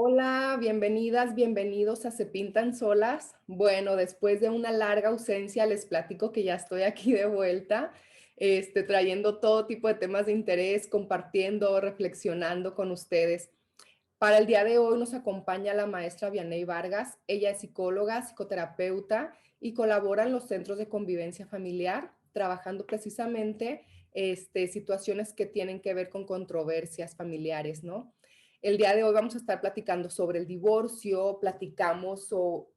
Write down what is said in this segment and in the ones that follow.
Hola, bienvenidas, bienvenidos a Se Pintan Solas. Bueno, después de una larga ausencia, les platico que ya estoy aquí de vuelta, trayendo todo tipo de temas de interés, compartiendo, reflexionando con ustedes. Para el día de hoy nos acompaña la maestra Vianey Vargas. Ella es psicóloga, psicoterapeuta y colabora en los centros de convivencia familiar, trabajando precisamente situaciones que tienen que ver con controversias familiares, ¿no? El día de hoy vamos a estar platicando sobre el divorcio, platicamos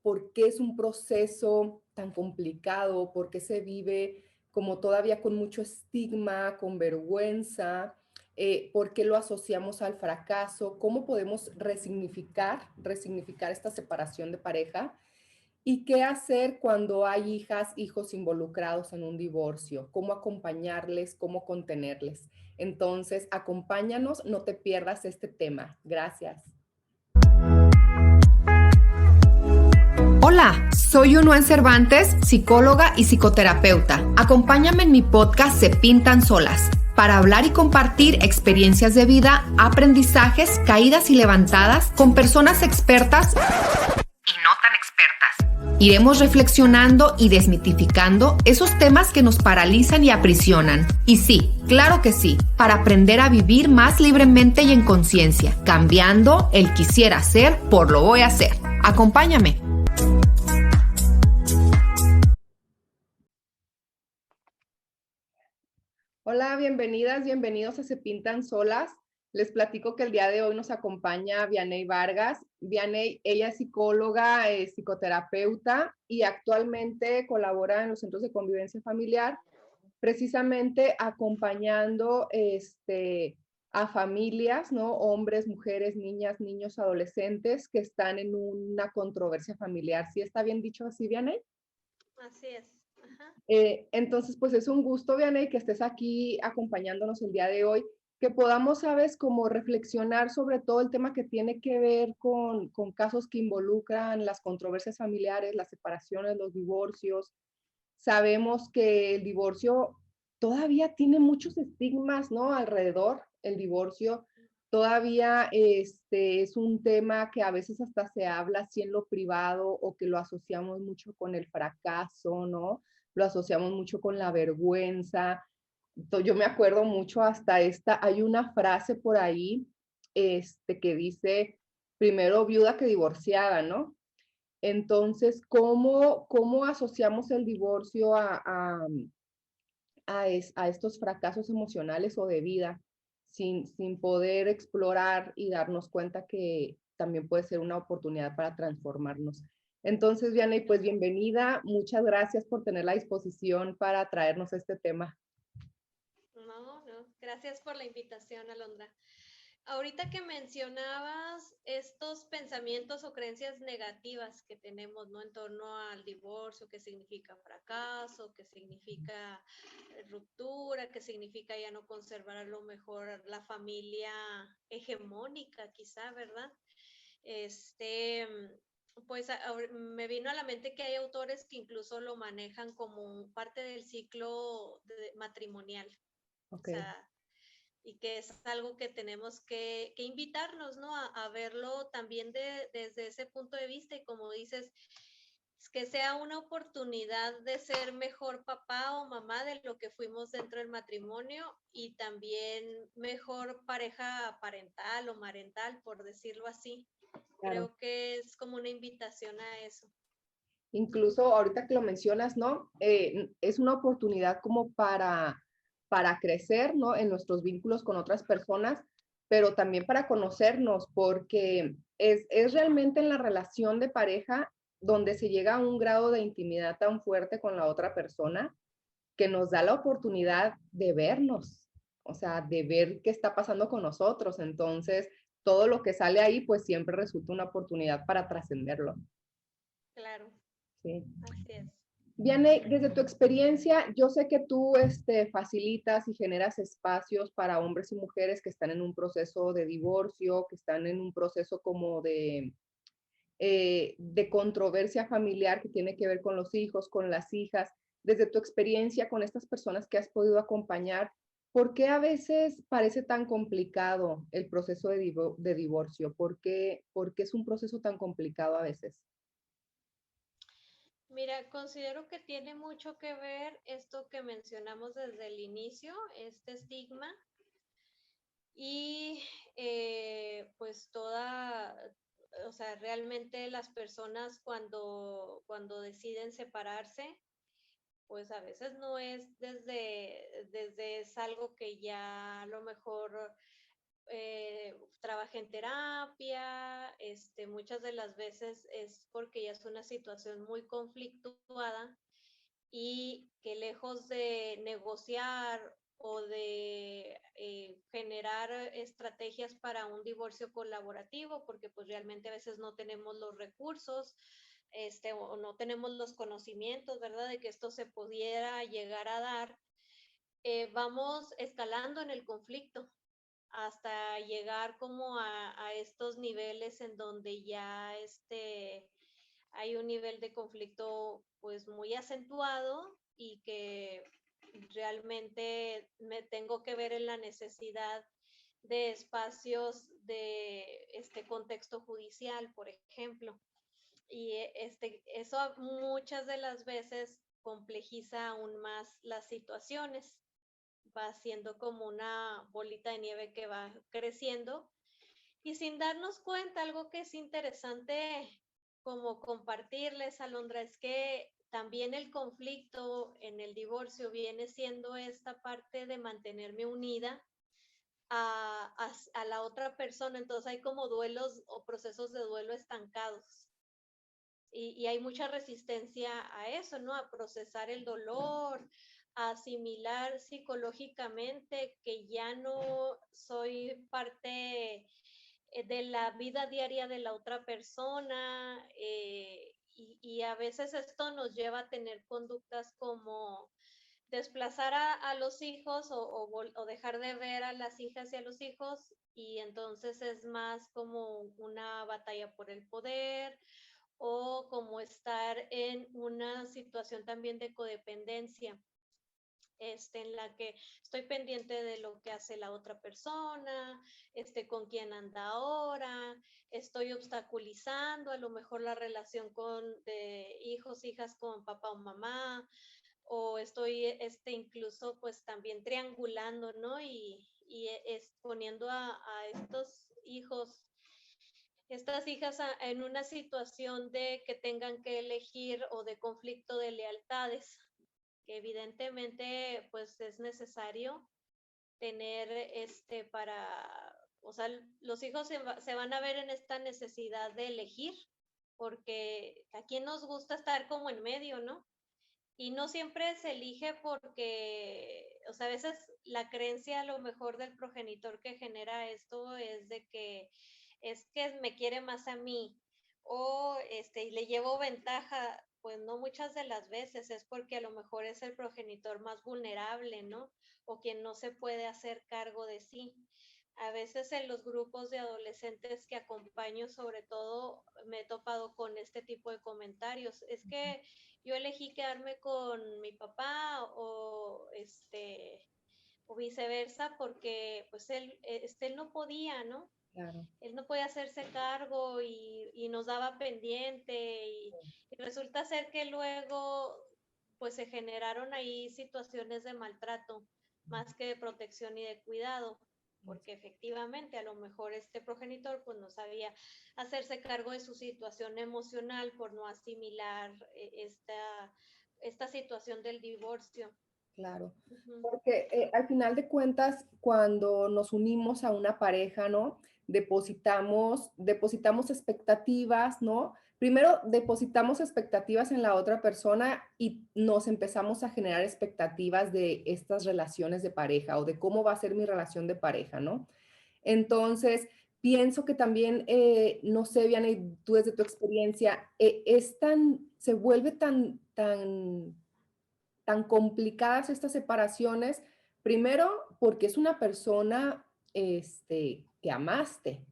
por qué es un proceso tan complicado, por qué se vive como todavía con mucho estigma, con vergüenza, por qué lo asociamos al fracaso, cómo podemos resignificar esta separación de pareja y qué hacer cuando hay hijas, hijos involucrados en un divorcio, cómo acompañarles, cómo contenerles. Entonces, acompáñanos, no te pierdas este tema. Gracias. Hola, soy Unuan Cervantes, psicóloga y psicoterapeuta. Acompáñame en mi podcast Se Pintan Solas para hablar y compartir experiencias de vida, aprendizajes, caídas y levantadas con personas expertas y no tan expertas. Iremos reflexionando y desmitificando esos temas que nos paralizan y aprisionan. Y sí, claro que sí, para aprender a vivir más libremente y en conciencia, cambiando el quisiera ser por lo voy a hacer. Acompáñame. Hola, bienvenidas, bienvenidos a Se Pintan Solas. Les platico que el día de hoy nos acompaña Vianey Vargas. Vianey, ella es psicóloga, es psicoterapeuta y actualmente colabora en los centros de convivencia familiar, precisamente acompañando a familias, ¿no? Hombres, mujeres, niñas, niños, adolescentes que están en una controversia familiar. ¿Sí está bien dicho así, Vianey? Así es. Ajá. Entonces, pues es un gusto, Vianey, que estés aquí acompañándonos el día de hoy, que podamos, sabes, como reflexionar sobre todo el tema que tiene que ver con casos que involucran las controversias familiares, las separaciones, los divorcios. Sabemos que el divorcio todavía tiene muchos estigmas, ¿no? Alrededor, el divorcio todavía es un tema que a veces hasta se habla así en lo privado o que lo asociamos mucho con el fracaso, ¿no? Lo asociamos mucho con la vergüenza. Yo me acuerdo mucho hasta hay una frase por ahí, que dice, primero viuda que divorciada, ¿no? Entonces, ¿cómo asociamos el divorcio a estos fracasos emocionales o de vida sin poder explorar y darnos cuenta que también puede ser una oportunidad para transformarnos? Entonces, Vianey, pues bienvenida. Muchas gracias por tener la disposición para traernos este tema. No. Gracias por la invitación, Alondra. Ahorita que mencionabas estos pensamientos o creencias negativas que tenemos, ¿no? En torno al divorcio, que significa fracaso, que significa ruptura, que significa ya no conservar a lo mejor la familia hegemónica, quizá, ¿verdad? Este, pues me vino a la mente que hay autores que incluso lo manejan como parte del ciclo matrimonial. O Ok, sea, y que es algo que tenemos que invitarnos, ¿no? A verlo también desde ese punto de vista y como dices, que sea una oportunidad de ser mejor papá o mamá de lo que fuimos dentro del matrimonio y también mejor pareja parental o marental, por decirlo así. claro. Creo que es como una invitación a eso. Incluso ahorita que lo mencionas, ¿no? Es una oportunidad como para crecer, ¿no? En nuestros vínculos con otras personas, pero también para conocernos, porque es realmente en la relación de pareja donde se llega a un grado de intimidad tan fuerte con la otra persona que nos da la oportunidad de vernos, o sea, de ver qué está pasando con nosotros. Entonces, todo lo que sale ahí, pues siempre resulta una oportunidad para trascenderlo. Claro, Sí. así es. Vianey, desde tu experiencia, yo sé que tú facilitas y generas espacios para hombres y mujeres que están en un proceso de divorcio, que están en un proceso como de controversia familiar que tiene que ver con los hijos, con las hijas. Desde tu experiencia con estas personas que has podido acompañar, ¿Por qué a veces parece tan complicado el proceso de divorcio? ¿Por qué es un proceso tan complicado a veces? Mira, considero que tiene mucho que ver esto que mencionamos desde el inicio, este estigma y pues o sea, realmente las personas cuando deciden separarse, pues a veces no es desde es algo que ya a lo mejor trabajé en terapia, muchas de las veces es porque ya es una situación muy conflictuada y que lejos de negociar o de generar estrategias para un divorcio colaborativo, porque pues realmente a veces no tenemos los recursos, o no tenemos los conocimientos, ¿verdad? De que esto se pudiera llegar a dar, vamos escalando en el conflicto hasta llegar como a estos niveles en donde ya hay un nivel de conflicto pues muy acentuado y que realmente me tengo que ver en la necesidad de espacios de este contexto judicial, por ejemplo. Y eso muchas de las veces complejiza aún más las situaciones, va siendo como una bolita de nieve que va creciendo y sin darnos cuenta, algo que es interesante como compartirles, Alondra, es que también el conflicto en el divorcio viene siendo esta parte de mantenerme unida a la otra persona, entonces hay como duelos o procesos de duelo estancados. Y hay mucha resistencia a eso, ¿no? A procesar el dolor, a asimilar psicológicamente que ya no soy parte de la vida diaria de la otra persona, y a veces esto nos lleva a tener conductas como desplazar a los hijos o dejar de ver a las hijas y a los hijos, y entonces es más como una batalla por el poder o como estar en una situación también de codependencia, en la que estoy pendiente de lo que hace la otra persona, con quién anda ahora, estoy obstaculizando a lo mejor la relación de hijos, hijas con papá o mamá, o estoy incluso pues también triangulando, ¿no? Y poniendo a estos hijos, estas hijas en una situación de que tengan que elegir o de conflicto de lealtades, que evidentemente pues es necesario tener o sea, los hijos se van a ver en esta necesidad de elegir, porque a quién nos gusta estar como en medio, ¿no? Y no siempre se elige porque, o sea, a veces la creencia a lo mejor del progenitor que genera esto es que me quiere más a mí o y le llevo ventaja, pues no, muchas de las veces es porque a lo mejor es el progenitor más vulnerable, ¿no? O quien no se puede hacer cargo de sí. A veces en los grupos de adolescentes que acompaño, sobre todo, me he topado con este tipo de comentarios. Es que yo elegí quedarme con mi papá o viceversa porque pues él no podía, ¿no? Claro. Él no podía hacerse cargo y nos daba pendiente y resulta ser que luego pues se generaron ahí situaciones de maltrato más que de protección y de cuidado, porque efectivamente a lo mejor este progenitor pues no sabía hacerse cargo de su situación emocional por no asimilar esta situación del divorcio. Claro, Uh-huh. porque al final de cuentas, cuando nos unimos a una pareja, ¿no? Depositamos expectativas, ¿no? Primero depositamos expectativas en la otra persona y nos empezamos a generar expectativas de estas relaciones de pareja o de cómo va a ser mi relación de pareja, ¿no? Entonces, pienso que también, no sé, Vianney, tú desde tu experiencia, se vuelve tan complicadas estas separaciones, primero porque es una persona que amaste,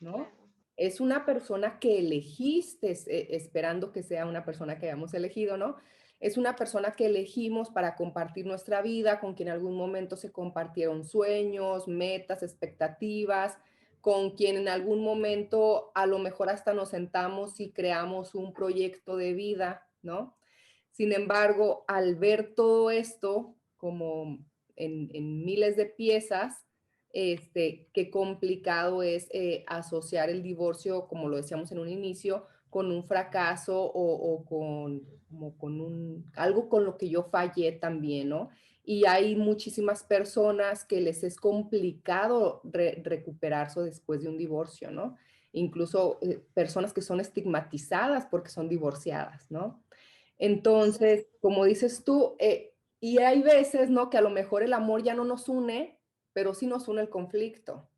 ¿no? Claro. Es una persona que elegiste esperando que sea una persona que hayamos elegido, ¿no? Es una persona que elegimos para compartir nuestra vida, con quien en algún momento se compartieron sueños, metas, expectativas, con quien en algún momento a lo mejor hasta nos sentamos y creamos un proyecto de vida, ¿no? Sin embargo, al ver todo esto como en miles de piezas, qué complicado es asociar el divorcio, como lo decíamos en un inicio, con un fracaso o con, como con algo con lo que yo fallé también, ¿no? Y hay muchísimas personas que les es complicado recuperarse después de un divorcio, ¿no? Incluso personas que son estigmatizadas porque son divorciadas, ¿no? Entonces, como dices tú, y hay veces, ¿no? Que a lo mejor el amor ya no nos une, pero sí nos une el conflicto.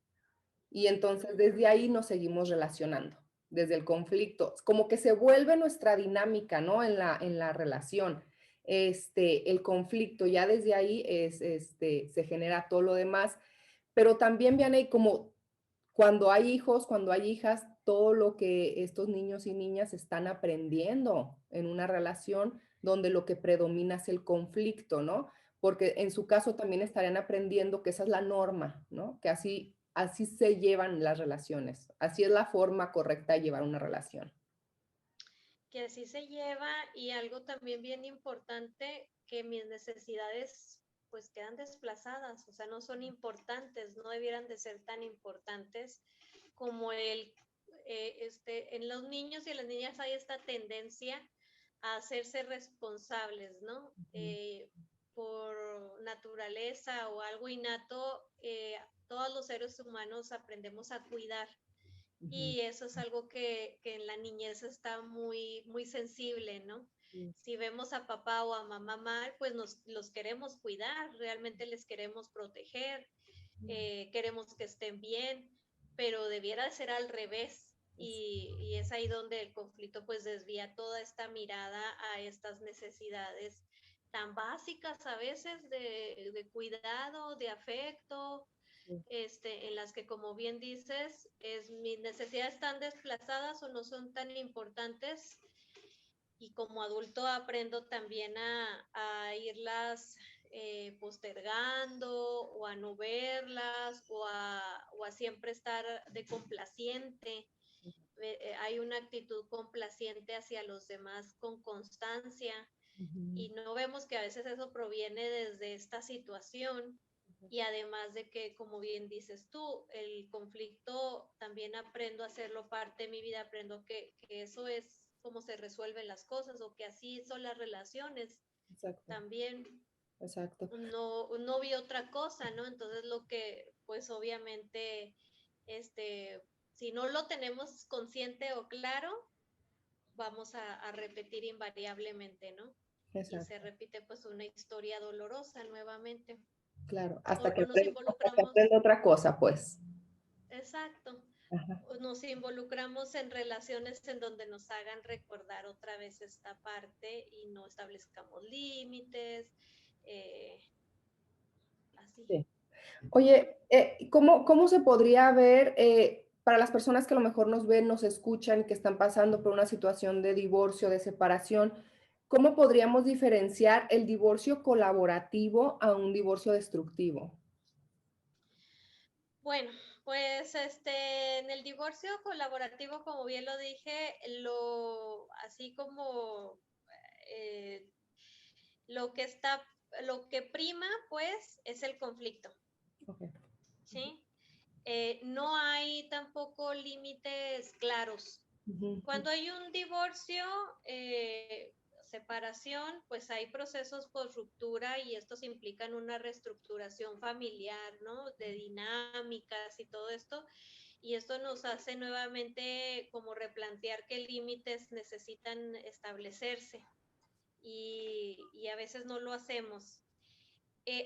Y entonces desde ahí nos seguimos relacionando, desde el conflicto. Como que se vuelve nuestra dinámica, ¿no? En la relación. El conflicto, ya desde ahí se genera todo lo demás. Pero también viene como cuando hay hijos, cuando hay hijas, todo lo que estos niños y niñas están aprendiendo en una relación donde lo que predomina es el conflicto, ¿no? Porque en su caso también estarían aprendiendo que esa es la norma, ¿no? Que así se llevan las relaciones, así es la forma correcta de llevar una relación. Que así se lleva, y algo también bien importante, que mis necesidades pues quedan desplazadas, o sea, no son importantes, no debieran de ser tan importantes como en los niños y las niñas hay esta tendencia a hacerse responsables, ¿no? Por naturaleza o algo innato, todos los seres humanos aprendemos a cuidar, y eso es algo que en la niñez está muy, muy sensible, ¿no? Si vemos a papá o a mamá mal, pues los queremos cuidar, realmente les queremos proteger, queremos que estén bien, pero debiera de ser al revés. Y es ahí donde el conflicto pues desvía toda esta mirada a estas necesidades tan básicas a veces de cuidado, de afecto, en las que, como bien dices, mis necesidades están desplazadas o no son tan importantes, y como adulto aprendo también a irlas postergando, o a no verlas, o a siempre estar de complaciente. Hay una actitud complaciente hacia los demás con constancia, y no vemos que a veces eso proviene desde esta situación. Y además de que, como bien dices tú, el conflicto también aprendo a hacerlo parte de mi vida, aprendo que eso es cómo se resuelven las cosas, o que así son las relaciones. Exacto. También Exacto. no vi otra cosa, ¿no? Entonces lo que, pues obviamente, si no lo tenemos consciente o claro, vamos a repetir invariablemente, ¿no? Y se Exacto. repite pues una historia dolorosa nuevamente. Claro, O nos hasta que involucramos, aprenda otra cosa, pues. exacto, Ajá. o nos involucramos en relaciones en donde nos hagan recordar otra vez esta parte y no establezcamos límites, así. Sí. Oye, ¿cómo se podría ver para las personas que a lo mejor nos ven, nos escuchan, que están pasando por una situación de divorcio, de separación, cómo podríamos diferenciar el divorcio colaborativo a un divorcio destructivo? Bueno, pues en el divorcio colaborativo, como bien lo dije, así como eh, lo que prima, pues, es el conflicto, Okay. ¿sí? No hay tampoco límites claros. Ujú, Cuando hay un divorcio, separación, pues hay procesos por ruptura, y estos implican una reestructuración familiar, ¿no? De dinámicas y todo esto. Y esto nos hace nuevamente como replantear qué límites necesitan establecerse, y a veces no lo hacemos.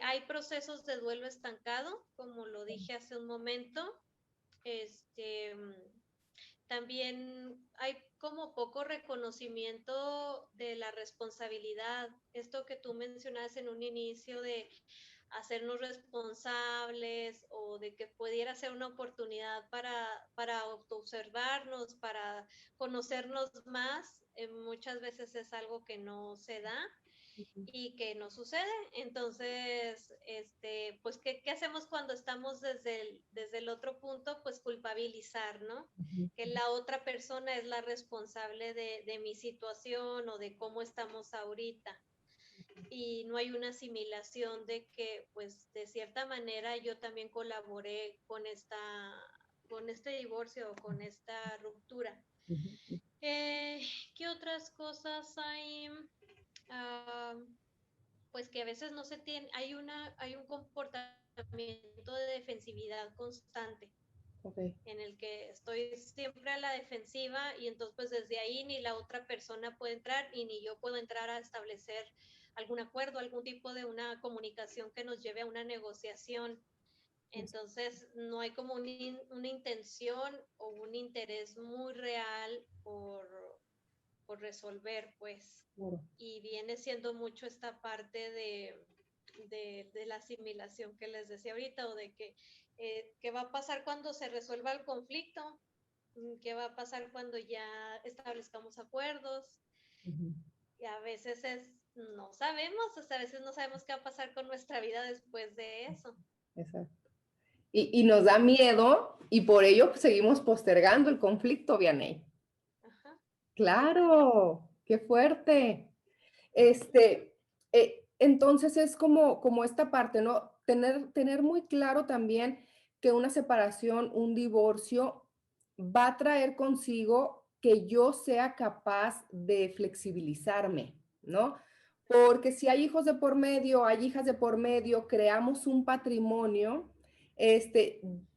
Hay procesos de duelo estancado, como lo dije hace un momento. Este, También hay como poco reconocimiento de la responsabilidad. Esto que tú mencionas en un inicio de hacernos responsables o de que pudiera ser una oportunidad para autoobservarnos, para conocernos más, muchas veces es algo que no se da y que no sucede. Entonces, pues, ¿qué hacemos cuando estamos desde el otro punto? Pues culpabilizar, ¿no? Que la otra persona es la responsable de mi situación o de cómo estamos ahorita. Y no hay una asimilación de que, pues, de cierta manera yo también colaboré con este divorcio o con esta ruptura. ¿Qué otras cosas hay? Ah, pues que a veces no se tiene, hay un comportamiento de defensividad constante. Okay. En el que estoy siempre a la defensiva y entonces pues desde ahí ni la otra persona puede entrar y ni yo puedo entrar a establecer algún acuerdo, algún tipo de una comunicación que nos lleve a una negociación. Entonces no hay como una intención o un interés muy real por resolver, pues. Y viene siendo mucho esta parte de la asimilación que les decía ahorita, o de que qué va a pasar cuando se resuelva el conflicto, qué va a pasar cuando ya establezcamos acuerdos. Y a veces no sabemos, a veces no sabemos qué va a pasar con nuestra vida después de eso. Exacto. Y nos da miedo y por ello seguimos postergando el conflicto, Vianey. Ajá. Claro, qué fuerte. Entonces es como esta parte, ¿no? Tener muy claro también que una separación, un divorcio, va a traer consigo que yo sea capaz de flexibilizarme, ¿no? Porque si hay hijos de por medio, hay hijas de por medio, creamos un patrimonio,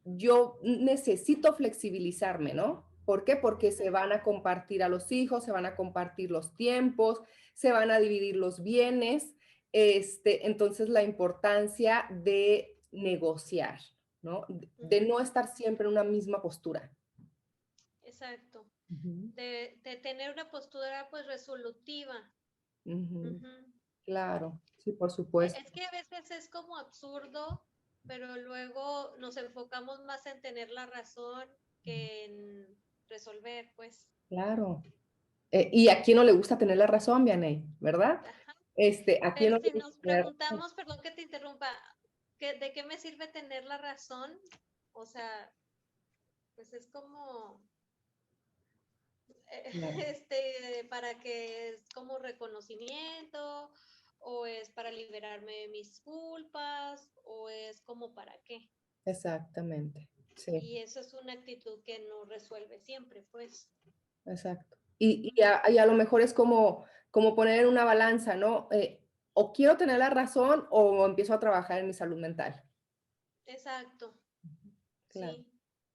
yo necesito flexibilizarme, ¿no? ¿Por qué? Porque se van a compartir a los hijos, se van a compartir los tiempos, se van a dividir los bienes, entonces la importancia de negociar, ¿no? De no estar siempre en una misma postura. Exacto. De tener una postura pues resolutiva. Claro, sí, por supuesto. Es que a veces es como absurdo, pero luego nos enfocamos más en tener la razón que en resolver, pues. Claro. Y a quién no le gusta tener la razón, Vianey, ¿verdad? Ajá. ¿A quién no si le nos preguntamos, perdón que te interrumpa, ¿de qué me sirve tener la razón? O sea, pues es como, claro. Para que es como reconocimiento, o es para liberarme de mis culpas, o es como para qué. Exactamente, sí. Y eso es una actitud que no resuelve siempre, pues. Exacto. Y a lo mejor es como poner en una balanza, ¿no? O quiero tener la razón o empiezo a trabajar en mi salud mental. Exacto. Claro, sí.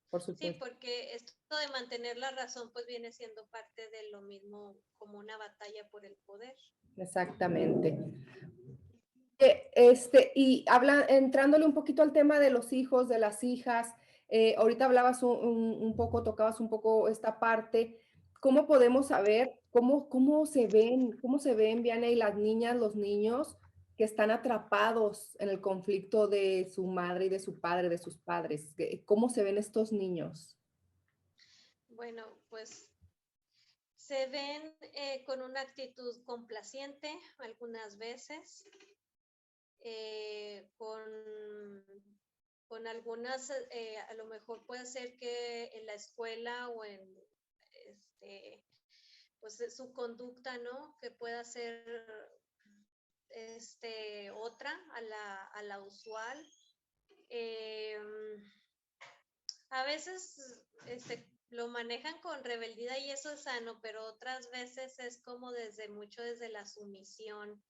Por supuesto. Sí, porque esto de mantener la razón pues viene siendo parte de lo mismo, como una batalla por el poder. Exactamente. Y entrándole un poquito al tema de los hijos, de las hijas, ahorita hablabas un poco, tocabas un poco esta parte. ¿Cómo podemos saber cómo se ven, Vianey, las niñas, los niños que están atrapados en el conflicto de su madre y de su padre, de sus padres? ¿Cómo se ven estos niños? Bueno, pues se ven con una actitud complaciente algunas veces, con algunas, a lo mejor puede ser que en la escuela o en pues su conducta, ¿no? Que pueda ser otra a la usual. A veces lo manejan con rebeldía y eso es sano, pero otras veces es como desde la sumisión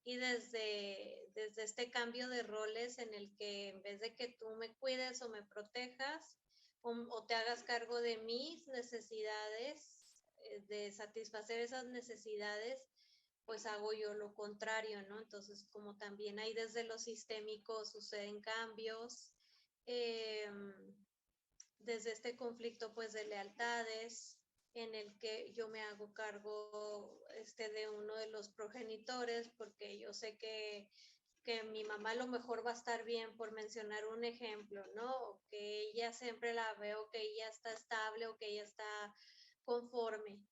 y desde este cambio de roles en el que en vez de que tú me cuides o me protejas o te hagas cargo de mis necesidades, de satisfacer esas necesidades, pues hago yo lo contrario, ¿no? Entonces, como también ahí desde lo sistémico suceden cambios, desde este conflicto pues de lealtades en el que yo me hago cargo de uno de los progenitores porque yo sé que que mi mamá a lo mejor va a estar bien, por mencionar un ejemplo, ¿no? O que ella siempre la veo, que ella está estable o que ella está conforme.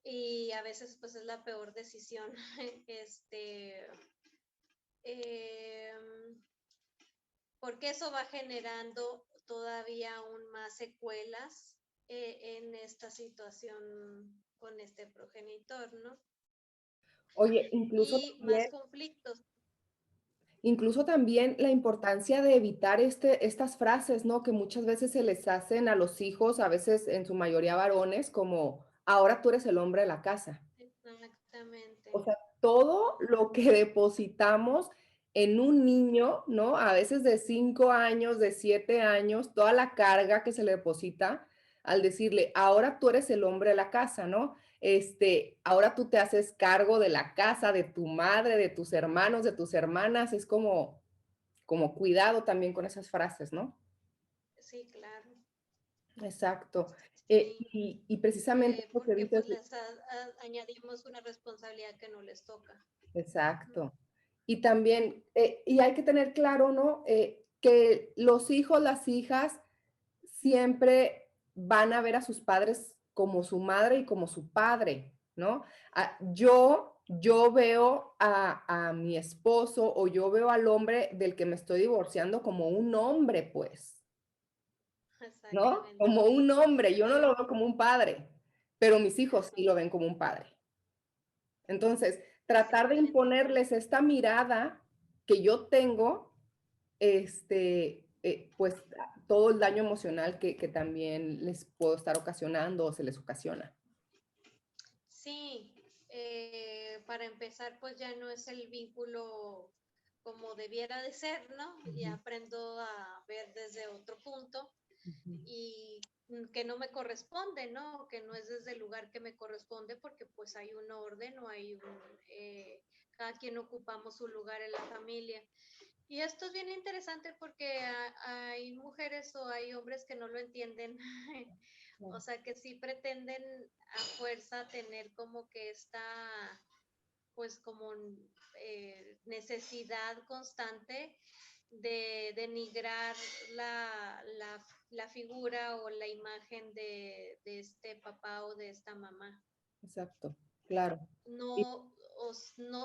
Y a veces pues es la peor decisión. Em, Porque eso va generando todavía aún más secuelas en esta situación con este progenitor, ¿no? Oye, Y más conflictos. incluso también la importancia de evitar estas frases, ¿no? Que muchas veces se les hacen a los hijos, a veces en su mayoría varones, como, ahora tú eres el hombre de la casa. Exactamente. O sea, todo lo que depositamos en un niño, ¿no? A veces de 5 años, de 7 años, toda la carga que se le deposita al decirle, ahora tú eres el hombre de la casa, ¿no? Ahora tú te haces cargo de la casa, de tu madre, de tus hermanos, de tus hermanas. Es como cuidado también con esas frases, ¿no? Sí, claro. Exacto. Sí, Y precisamente lo que porque dices, pues les añadimos una responsabilidad que no les toca. Ujú. exacto. Y también, y hay que tener claro, ¿no? Que los hijos, las hijas, siempre van a ver a sus padres como su madre y como su padre, ¿no? Yo veo a mi esposo o yo veo al hombre del que me estoy divorciando como un hombre, pues, ¿no? Exactamente, Como un hombre, yo no sí, lo veo como un padre, pero mis hijos sí lo ven como un padre. Entonces, tratar de exactamente. imponerles esta mirada que yo tengo, pues todo el daño emocional que también les puedo estar ocasionando o se les ocasiona. Sí, para empezar, pues ya no es el vínculo como debiera de ser, ¿no? Ya Ujú, aprendo a ver desde otro punto ujú. y que no me corresponde, ¿no? Que no es desde el lugar que me corresponde porque pues hay un orden o cada quien ocupamos su lugar en la familia. Y esto es bien interesante porque hay mujeres o hay hombres que no lo entienden. O Claro, sea, que sí pretenden a fuerza tener como que esta, pues como necesidad constante de denigrar la figura o la imagen de este papá o de esta mamá. exacto, claro. Y No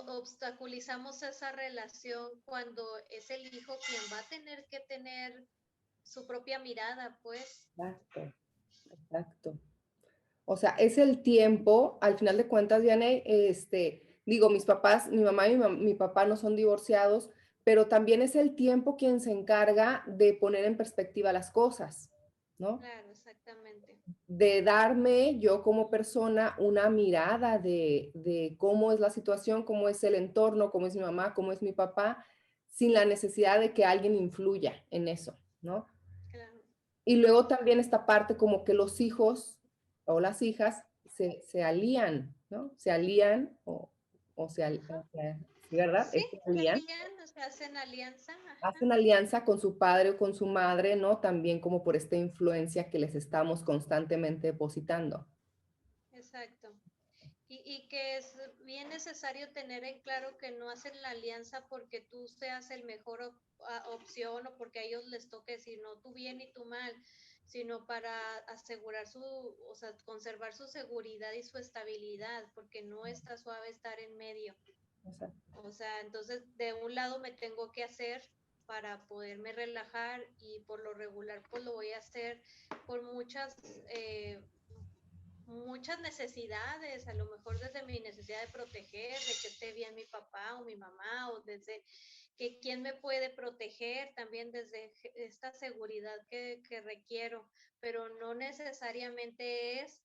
obstaculizamos esa relación cuando es el hijo quien va a tener que tener su propia mirada, pues. exacto, exacto. O sea, es el tiempo, al final de cuentas, Vianey, digo, mis papás, mi mamá y mi papá no son divorciados, pero también es el tiempo quien se encarga de poner en perspectiva las cosas, ¿no? Claro, exactamente. De darme yo como persona una mirada de cómo es la situación, cómo es el entorno, cómo es mi mamá, cómo es mi papá, sin la necesidad de que alguien influya en eso, ¿no? Claro. Y luego también esta parte como que los hijos o las hijas se alían, ¿no? Se alían Ajá. ¿sí, verdad? Sí, Se se alían, alían, o sea, hacen alianza. Ajá. hacen alianza con su padre o con su madre, ¿no? También como por esta influencia que les estamos constantemente depositando. Exacto. Y que es bien necesario tener en claro que no hacen la alianza porque tú seas el mejor opción o porque a ellos les toque decir no tú bien y tú mal, sino para asegurar o sea, conservar su seguridad y su estabilidad, porque no está suave estar en medio. Exacto. O sea, entonces de un lado me tengo que hacer para poderme relajar y por lo regular pues lo voy a hacer por muchas necesidades, a lo mejor desde mi necesidad de proteger, de que esté bien mi papá o mi mamá, o desde que quién me puede proteger, también desde esta seguridad que requiero, pero no necesariamente es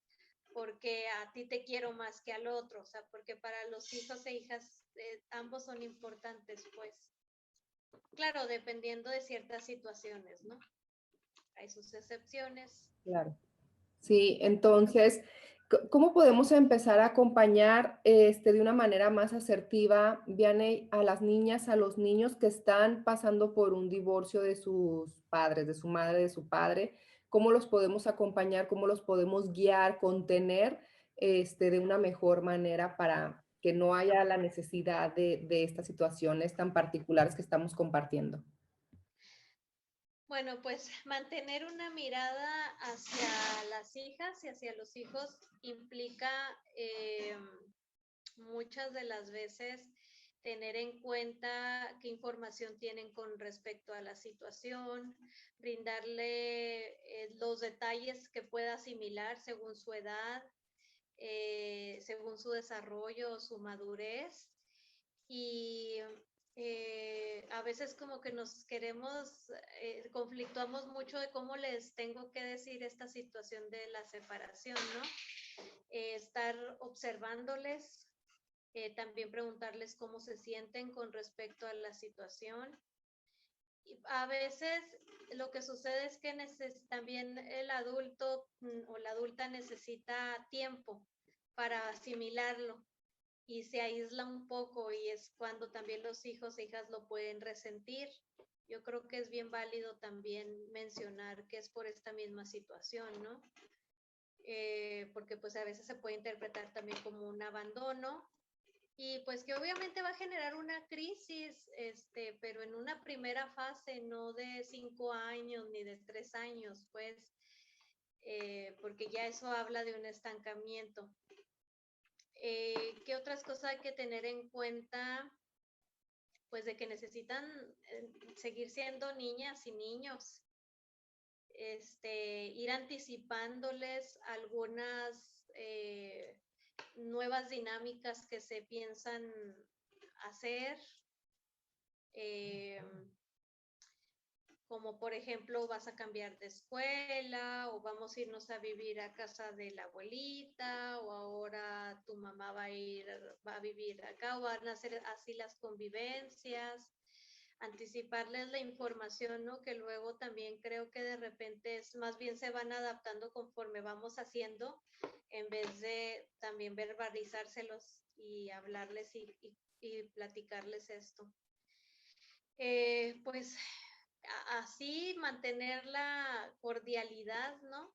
porque a ti te quiero más que al otro, o sea, porque para los hijos e hijas ambos son importantes, pues. Claro, dependiendo de ciertas situaciones, ¿no? Hay sus excepciones. Claro. Sí, entonces, ¿cómo podemos empezar a acompañar de una manera más asertiva, Vianey, a las niñas, a los niños que están pasando por un divorcio de sus padres, de su madre, de su padre? ¿Cómo los podemos acompañar? ¿Cómo los podemos guiar, contener de una mejor manera para que no haya la necesidad de estas situaciones tan particulares que estamos compartiendo? Bueno, pues mantener una mirada hacia las hijas y hacia los hijos implica muchas de las veces tener en cuenta qué información tienen con respecto a la situación, brindarle los detalles que pueda asimilar según su edad, según su desarrollo, su madurez. Y a veces como que nos queremos, conflictuamos mucho de cómo les tengo que decir esta situación de la separación, ¿no? Estar observándoles, también preguntarles cómo se sienten con respecto a la situación. Y a veces lo que sucede es que también el adulto o la adulta necesita tiempo para asimilarlo y se aísla un poco, y es cuando también los hijos e hijas lo pueden resentir. Yo creo que es bien válido también mencionar que es por esta misma situación, ¿no? Porque pues a veces se puede interpretar también como un abandono, y pues que obviamente va a generar una crisis, pero en una primera fase, no de 5 años ni de 3 años, pues, porque ya eso habla de un estancamiento. ¿Qué otras cosas hay que tener en cuenta? Pues de que necesitan seguir siendo niñas y niños, ir anticipándoles algunas nuevas dinámicas que se piensan hacer, como por ejemplo vas a cambiar de escuela, o vamos a irnos a vivir a casa de la abuelita, o ahora tu mamá va a vivir acá, o van a hacer así las convivencias, anticiparles la información, ¿no? Que luego también creo que de repente más bien se van adaptando conforme vamos haciendo, en vez de también verbalizárselos y hablarles y platicarles esto. Pues así mantener la cordialidad, ¿no?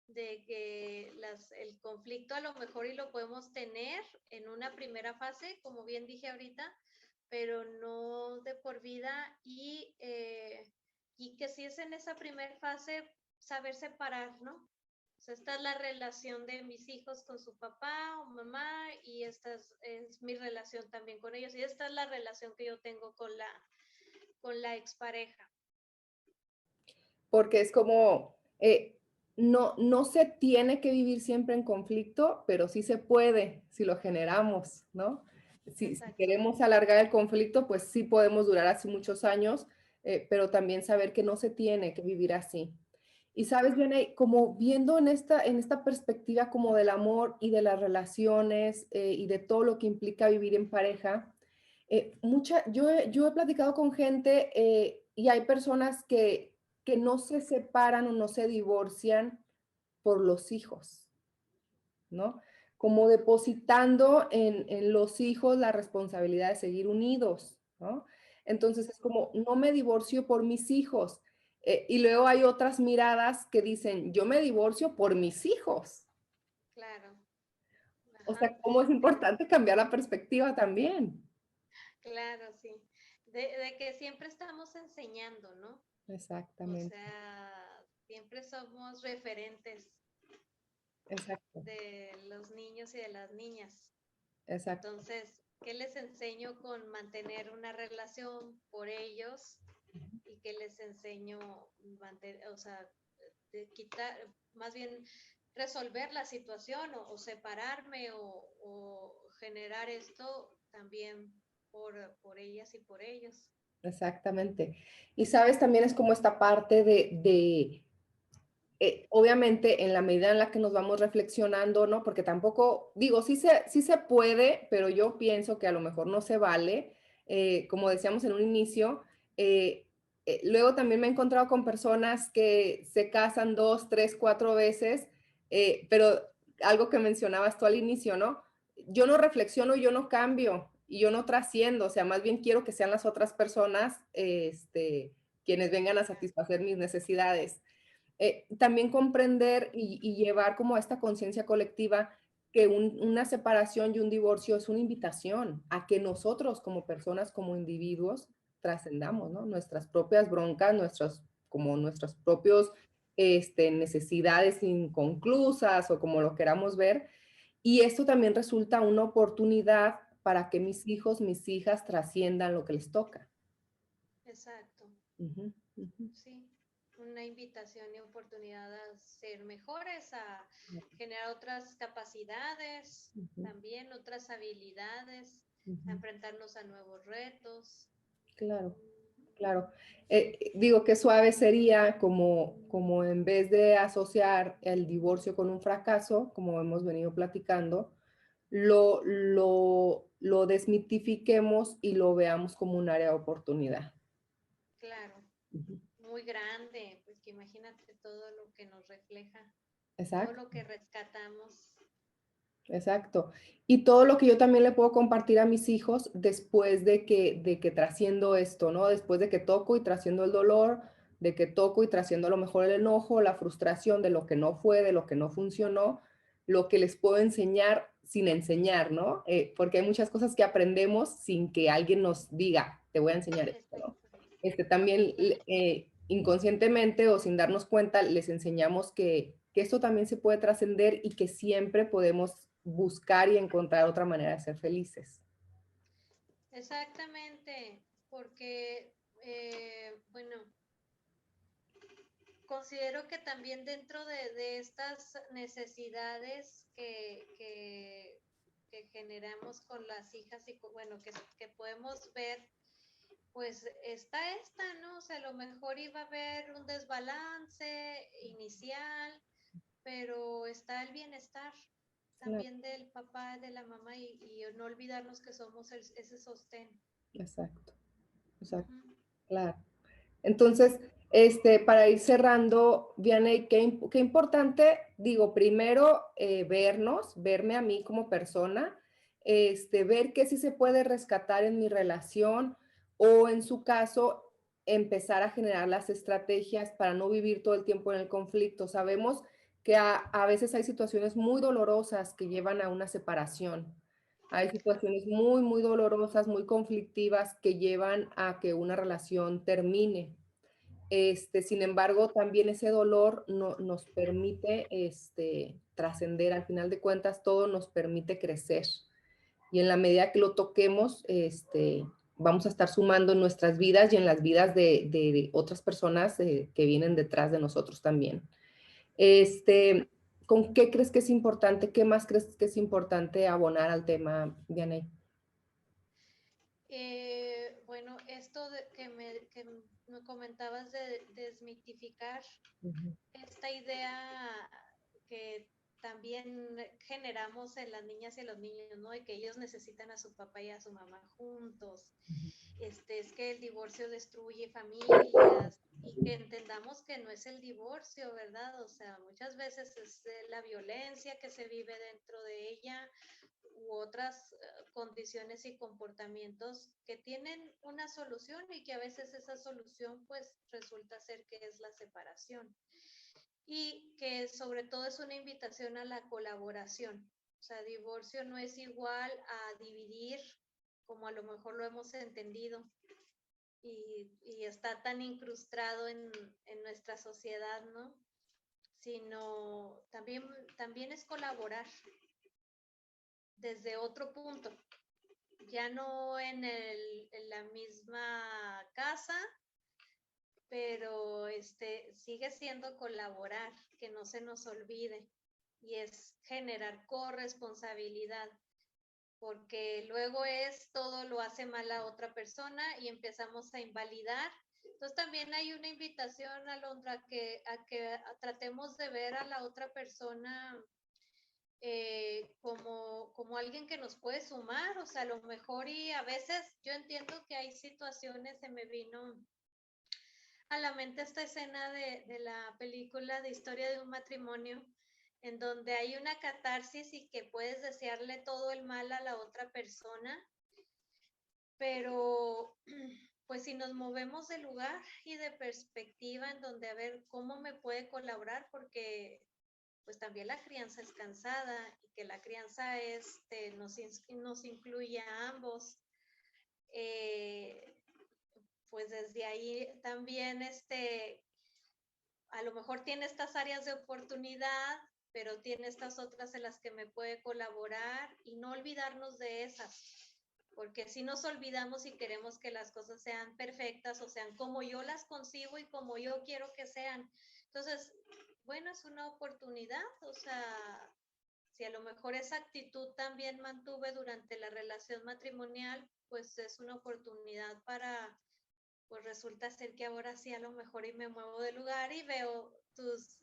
De que el conflicto a lo mejor y lo podemos tener en una primera fase, como bien dije ahorita, pero no de por vida, y que si es en esa primera fase, saber separar, ¿no? O sea, esta es la relación de mis hijos con su papá o mamá, y esta es mi relación también con ellos, y esta es la relación que yo tengo con la expareja. Porque es como, no se tiene que vivir siempre en conflicto, pero sí se puede si lo generamos, ¿no? Si queremos alargar el conflicto, pues sí podemos durar así muchos años, pero también saber que no se tiene que vivir así. Y sabes, Viene, como viendo en esta perspectiva como del amor y de las relaciones y de todo lo que implica vivir en pareja, yo he platicado con gente y hay personas que no se separan o no se divorcian por los hijos, ¿no? Como depositando en los hijos la responsabilidad de seguir unidos, ¿no? Entonces es como, no me divorcio por mis hijos. Y luego hay otras miradas que dicen, yo me divorcio por mis hijos. Claro. O Ajá. sea, cómo es importante cambiar la perspectiva también. Claro, sí. De que siempre estamos enseñando, ¿no? O Exactamente, sea, siempre somos referentes exacto, de los niños y de las niñas. exacto. Entonces, ¿qué les enseño con mantener una relación por ellos? ¿Y qué les enseño o sea, de quitar, más bien resolver la situación, o separarme, o generar esto también por ellas y por ellos? Exactamente. Y sabes, también es como esta parte obviamente en la medida en la que nos vamos reflexionando, ¿no? Porque tampoco, digo, sí se puede, pero yo pienso que a lo mejor no se vale, como decíamos en un inicio, luego también me he encontrado con personas que se casan 2, 3, 4 veces, pero algo que mencionabas tú al inicio, ¿no? Yo no reflexiono, yo no cambio y yo no trasciendo, o sea, más bien quiero que sean las otras personas, quienes vengan a satisfacer mis necesidades. También comprender y llevar como a esta conciencia colectiva que una separación y un divorcio es una invitación a que nosotros como personas, como individuos, trascendamos, ¿no? Nuestras propias broncas, nuestros propios necesidades inconclusas o como lo queramos ver. Y esto también resulta una oportunidad para que mis hijos, mis hijas trasciendan lo que les toca. Exacto. Ujú, ujú. Sí, una invitación y oportunidad a ser mejores, a generar otras capacidades, Ujú, también otras habilidades, a ujú. enfrentarnos a nuevos retos. Claro, claro. Digo que suave sería como en vez de asociar el divorcio con un fracaso, como hemos venido platicando, lo desmitifiquemos y lo veamos como un área de oportunidad. Claro, Ujú. muy grande, pues que imagínate todo lo que nos refleja, todo Exacto. lo que rescatamos. Exacto. Y todo lo que yo también le puedo compartir a mis hijos después de que trasciendo esto, ¿no? Después de que toco y trasciendo el dolor, de que toco y trasciendo a lo mejor el enojo, la frustración de lo que no fue, de lo que no funcionó, lo que les puedo enseñar sin enseñar, ¿no? Porque hay muchas cosas que aprendemos sin que alguien nos diga, te voy a enseñar esto, ¿no? Exacto, También exacto. inconscientemente o sin darnos cuenta, les enseñamos que esto también se puede trascender y que siempre podemos buscar y encontrar otra manera de ser felices. Exactamente, porque, bueno, considero que también dentro de estas necesidades que generamos con las hijas y bueno, que podemos ver, pues está esta, ¿no? O sea, a lo mejor iba a haber un desbalance inicial, pero está el bienestar Claro, también del papá, de la mamá y no olvidarnos que somos ese sostén. exacto, exacto, Ujú. claro. Entonces, para ir cerrando, Vianey, qué importante, digo, primero verme a mí como persona, ver qué sí se puede rescatar en mi relación o en su caso, empezar a generar las estrategias para no vivir todo el tiempo en el conflicto. Sabemos que a veces hay situaciones muy dolorosas que llevan a una separación. Hay Claro. situaciones muy, muy dolorosas, muy conflictivas que llevan a que una relación termine. Sin embargo, también ese dolor nos permite trascender. Al final de cuentas, todo nos permite crecer. Y en la medida que lo toquemos, vamos a estar sumando en nuestras vidas y en las vidas de otras personas que vienen detrás de nosotros también. Este, ¿Con qué crees que es importante? ¿Qué más crees que es importante abonar al tema, Dianey? Bueno, esto que me comentabas de desmitificar Ujú, esta idea que también generamos en las niñas y los niños, ¿no? De que ellos necesitan a su papá y a su mamá juntos. ujú. Es que el divorcio destruye familias y que entendamos que no es el divorcio, ¿verdad? O sea, muchas veces es la violencia que se vive dentro de ella u otras condiciones y comportamientos que tienen una solución y que a veces esa solución pues resulta ser que es la separación y que sobre todo es una invitación a la colaboración. O sea, divorcio no es igual a dividir como a lo mejor lo hemos entendido y está tan incrustado en nuestra sociedad, ¿no? Sino también es colaborar desde otro punto, ya no en la misma casa, pero sigue siendo colaborar, que no se nos olvide, y es generar corresponsabilidad, porque luego es todo lo hace mal a otra persona y empezamos a invalidar. Entonces también hay una invitación, Alondra, a que tratemos de ver a la otra persona como alguien que nos puede sumar, o sea, a lo mejor y a veces yo entiendo que hay situaciones, se me vino a la mente esta escena de la película de Historia de un matrimonio, en donde hay una catarsis y que puedes desearle todo el mal a la otra persona, pero pues si nos movemos de lugar y de perspectiva en donde a ver cómo me puede colaborar, porque pues también la crianza es cansada y que la crianza nos incluye a ambos. Pues desde ahí también a lo mejor tiene estas áreas de oportunidad, pero tiene estas otras en las que me puede colaborar y no olvidarnos de esas, porque si nos olvidamos y queremos que las cosas sean perfectas o sean como yo las concibo y como yo quiero que sean. Entonces, bueno, es una oportunidad, o sea, si a lo mejor esa actitud también mantuve durante la relación matrimonial, pues es una oportunidad para, pues resulta ser que ahora sí a lo mejor y me muevo de lugar y veo tus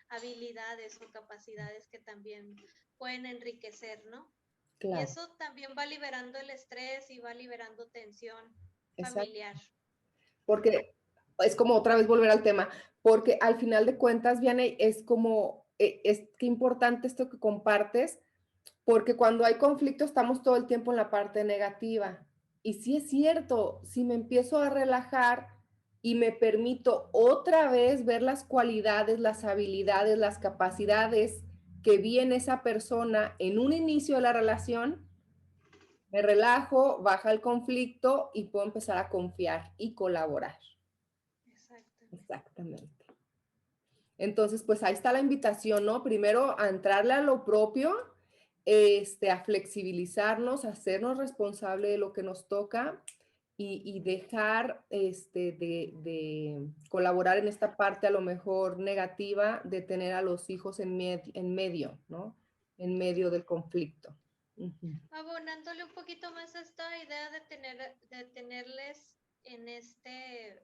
habilidades o capacidades que también pueden enriquecer, ¿no? Y Claro, eso también va liberando el estrés y va liberando tensión exacto. familiar. Porque es como otra vez volver al tema, porque al final de cuentas, Vianney, es como, es que importante esto que compartes, porque cuando hay conflicto estamos todo el tiempo en la parte negativa. Y sí es cierto, si me empiezo a relajar y me permito otra vez ver las cualidades, las habilidades, las capacidades que vi en esa persona en un inicio de la relación, me relajo, baja el conflicto y puedo empezar a confiar y colaborar. Exactamente. Exactamente. Entonces, pues ahí está la invitación, ¿no? Primero a entrarle a lo propio, a flexibilizarnos, a hacernos responsable de lo que nos toca y dejar de colaborar en esta parte a lo mejor negativa de tener a los hijos en medio, ¿no? En medio del conflicto. Ujú. Abonándole un poquito más a esta idea de tenerles en estira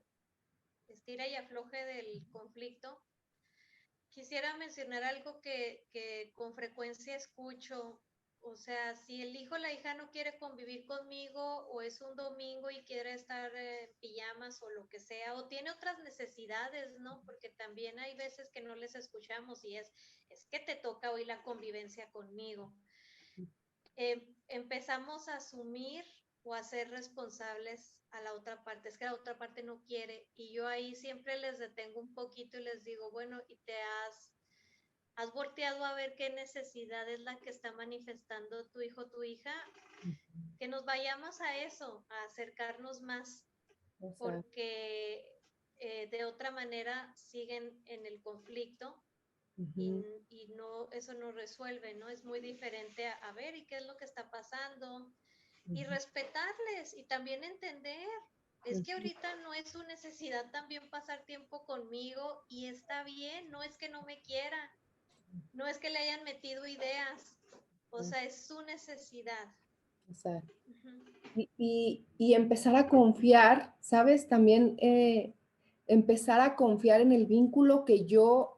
y afloje del conflicto, quisiera mencionar algo que con frecuencia escucho. O sea, si el hijo o la hija no quiere convivir conmigo o es un domingo y quiere estar en pijamas o lo que sea, o tiene otras necesidades, ¿no? Porque también hay veces que no les escuchamos y es que te toca hoy la convivencia conmigo. Empezamos a asumir o a ser responsables a la otra parte. Es que la otra parte no quiere y yo ahí siempre les detengo un poquito y les digo, bueno, ¿y te has volteado a ver qué necesidad es la que está manifestando tu hijo o tu hija? Que nos vayamos a eso, a acercarnos más, O sea, porque de otra manera siguen en el conflicto ujú, y no, eso no resuelve, ¿no? Es muy diferente a ver y qué es lo que está pasando y ujú, respetarles y también entender. Es que ujú, ahorita no es su necesidad también pasar tiempo conmigo y está bien, no es que no me quiera, no es que le hayan metido ideas, o ujú. sea, es su necesidad. O sea, Ujú. y empezar a confiar, ¿sabes? También empezar a confiar en el vínculo que yo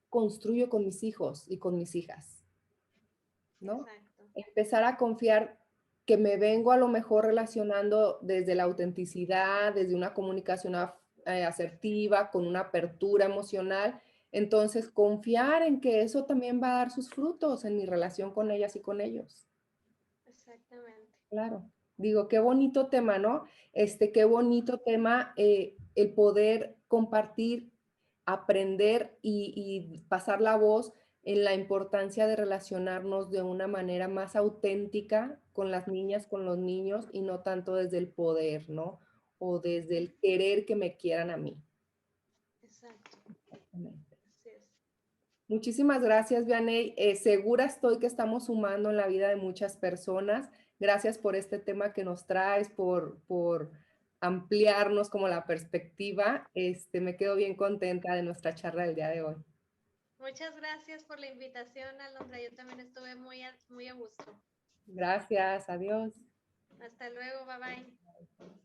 construyo con mis hijos y con mis hijas, ¿no? Exacto. Empezar a confiar que me vengo a lo mejor relacionando desde la autenticidad, desde una comunicación asertiva, con una apertura emocional. Entonces, confiar en que eso también va a dar sus frutos en mi relación con ellas y con ellos. Exactamente. Claro. Digo, qué bonito tema, ¿no? Qué bonito tema el poder compartir, aprender y pasar la voz en la importancia de relacionarnos de una manera más auténtica con las niñas, con los niños y no tanto desde el poder, ¿no? O desde el querer que me quieran a mí. Exacto. Exactamente. Así es. Muchísimas gracias, Vianey. Segura estoy que estamos sumando en la vida de muchas personas. Gracias por este tema que nos traes, por ampliarnos como la perspectiva. Me quedo bien contenta de nuestra charla del día de hoy. Muchas gracias por la invitación, Alondra. Yo también estuve muy a gusto. Gracias, adiós. Hasta luego, bye bye.